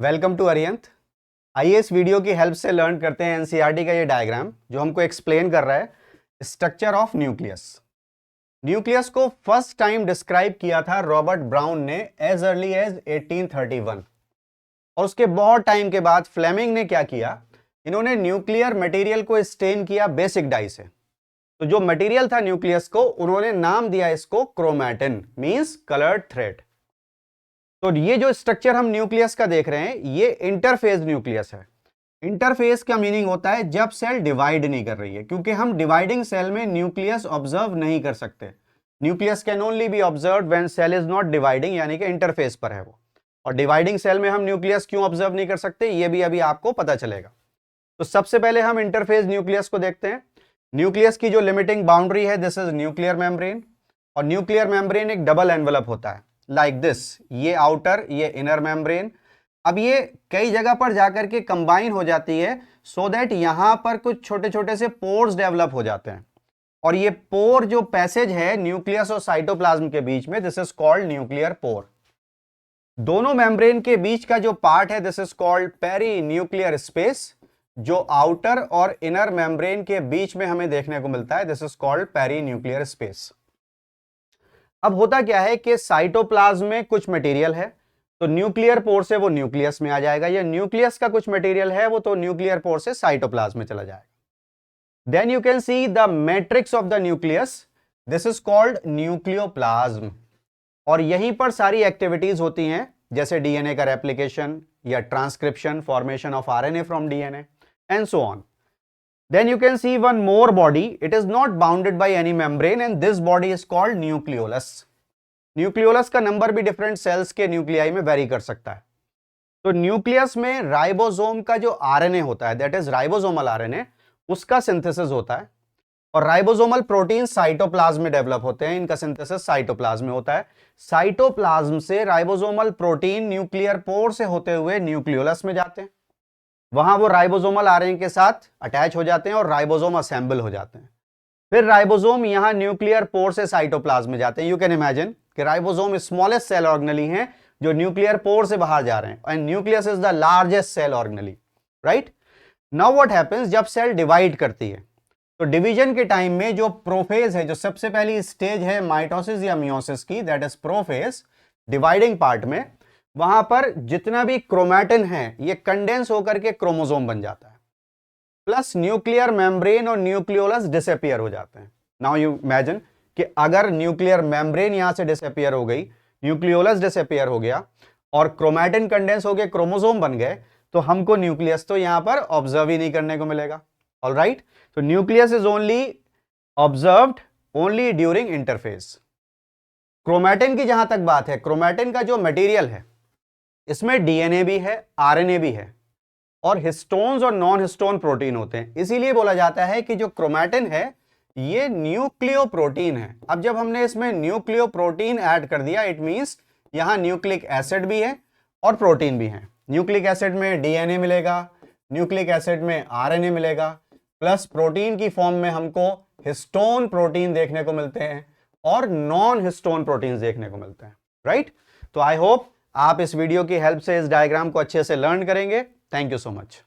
Welcome to अरियंत। आइए इस video की हेल्प से लर्न करते हैं एनसीईआरटी का ये डायग्राम जो हमको एक्सप्लेन कर रहा है स्ट्रक्चर ऑफ न्यूक्लियस। न्यूक्लियस को फर्स्ट टाइम डिस्क्राइब किया था रॉबर्ट ब्राउन ने एज अर्ली एज 1831 और उसके बहुत टाइम के बाद फ्लेमिंग ने क्या किया, इन्होंने न्यूक्लियर मटेरियल को स्टेन किया बेसिक डाई से। तो जो मटेरियल था न्यूक्लियस को उन्होंने नाम दिया इसको क्रोमैटिन, मींस कलर्ड थ्रेड। तो ये जो स्ट्रक्चर हम न्यूक्लियस का देख रहे हैं ये इंटरफेज न्यूक्लियस है। इंटरफेज का मीनिंग होता है जब सेल डिवाइड नहीं कर रही है, क्योंकि हम डिवाइडिंग सेल में न्यूक्लियस ऑब्जर्व नहीं कर सकते। Nucleus can only be observe when cell is not dividing, यानी कि इंटरफेज पर है वो। और डिवाइडिंग सेल में हम न्यूक्लियस क्यों ऑब्जर्व नहीं कर सकते ये भी अभी आपको पता चलेगा। तो सबसे पहले हम इंटरफेज न्यूक्लियस को देखते हैं। न्यूक्लियस की जो लिमिटिंग बाउंड्री है दिस इज न्यूक्लियर मेम्ब्रेन, और न्यूक्लियर मेम्ब्रेन एक डबल एनवलप होता है लाइक दिस, ये आउटर ये इनर मेम्ब्रेन। अब ये कई जगह पर जाकर के कंबाइन हो जाती है सो दैट यहां पर कुछ छोटे छोटे से पोर्स डेवलप हो जाते हैं, और ये पोर जो पैसेज है न्यूक्लियस और साइटोप्लाज्म के बीच में this is called nuclear pore. दोनों मेम्ब्रेन के बीच का जो पार्ट है this is called perinuclear space. जो आउटर और इनर मेम्ब्रेन के बीच में हमें देखने को मिलता है this is called perinuclear space. अब होता क्या है कि साइटोप्लाज्म में कुछ मटेरियल है तो न्यूक्लियर पोर से वो न्यूक्लियस में आ जाएगा, या न्यूक्लियस का कुछ मटेरियल है वो तो न्यूक्लियर पोर से साइटोप्लाज्म में चला जाएगा। Then you can see the matrix of the nucleus, this is called nucleoplasm. और यहीं पर सारी एक्टिविटीज होती हैं जैसे डीएनए का रेप्लिकेशन या transcription, formation of RNA from DNA and so on. Then you can see one more body. It is not bounded by any membrane and this body is called nucleolus. Nucleolus का number भी different cells के nuclei में very कर सकता है। तो nucleus में ribosome का जो आरएनए होता है दैट इज राइबोसोमल आरएनए, उसका सिंथेसिस होता है। और राइबोसोमल प्रोटीन साइटोप्लाज्म में डेवलप होते हैं, इनका सिंथेसिस साइटोप्लाज्म में होता है। साइटोप्लाज्म से राइबोसोमल प्रोटीन न्यूक्लियर पोर से होते हुए न्यूक्लियोलस में जाते हैं, वहां वो राइबोसोमल आरएनए के साथ अटैच हो जाते हैं और राइबोसोम असेंबल हो जाते हैं। फिर राइबोसोम यहां न्यूक्लियर पोर से साइटोप्लाज्म में जाते हैं। यू कैन इमेजिन कि राइबोसोम स्मॉलेस्ट सेल ऑर्गेनेली हैं जो न्यूक्लियर पोर से बाहर जा रहे हैं, and nucleus is the largest cell organelle, right. Now what happens जब सेल डिवाइड करती है, तो डिवीजन के टाइम में जो प्रोफेज है, जो सबसे पहली स्टेज है माइटोसिस या मियोसिस की, that is prophase, dividing part में, वहां पर जितना भी क्रोमैटिन है ये कंडेंस होकर के क्रोमोसोम बन जाता है, प्लस न्यूक्लियर मेम्ब्रेन और न्यूक्लियोलस डिसअपीयर हो जाते हैं। नाउ यू इमेजिन कि अगर न्यूक्लियर मेम्ब्रेन यहां से डिसअपीयर हो गई, न्यूक्लियोलस डिसअपीयर हो गया और क्रोमैटिन कंडेंस हो गए, क्रोमोसोम बन गए, तो हमको न्यूक्लियस तो यहां पर ऑब्जर्व ही नहीं करने को मिलेगा। ऑलराइट, तो nucleus is only observed only during interphase. Chromatin की जहां तक बात है, क्रोमैटिन का जो मटेरियल है इसमें डीएनए भी है, आरएनए भी है, और हिस्टोन्स और नॉन हिस्टोन प्रोटीन होते हैं। इसीलिए बोला जाता है कि जो क्रोमैटिन है ये न्यूक्लियोप्रोटीन है। अब जब हमने इसमें न्यूक्लियोप्रोटीन ऐड कर दिया इट मींस यहां न्यूक्लिक एसिड भी है और प्रोटीन भी है। न्यूक्लिक एसिड में डीएनए मिलेगा, न्यूक्लिक एसिड में आरएनए मिलेगा, प्लस प्रोटीन की फॉर्म में हमको हिस्टोन प्रोटीन देखने को मिलते हैं और नॉन हिस्टोन प्रोटीन देखने को मिलते हैं, राइट। तो आई होप आप इस वीडियो की हेल्प से इस डायग्राम को अच्छे से लर्न करेंगे। Thank you so much.